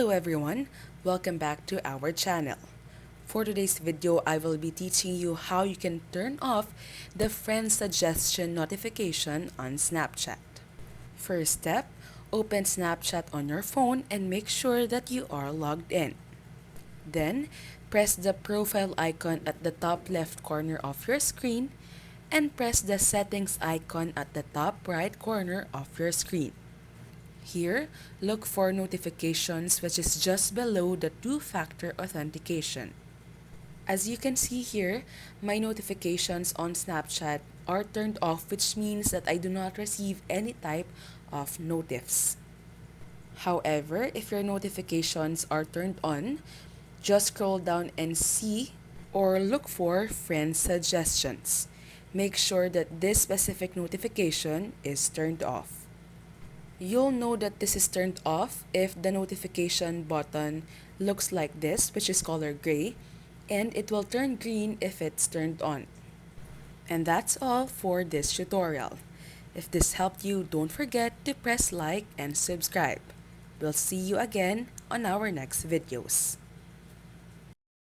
Hello everyone, welcome back to our channel. For today's video, I will be teaching you how you can turn off the friend suggestion notification on Snapchat. First step, open Snapchat on your phone and make sure that you are logged in. Then, press the profile icon at the top left corner of your screen and press the settings icon at the top right corner of your screen. Here, look for notifications, which is just below the two-factor authentication. As you can see here, my notifications on Snapchat are turned off, which means that I do not receive any type of notifs. However, if your notifications are turned on, just scroll down and see or look for friend suggestions. Make sure that this specific notification is turned off. You'll know that this is turned off if the notification button looks like this, which is color gray, and it will turn green if it's turned on. And that's all for this tutorial. If this helped you, don't forget to press like and subscribe. We'll see you again on our next videos.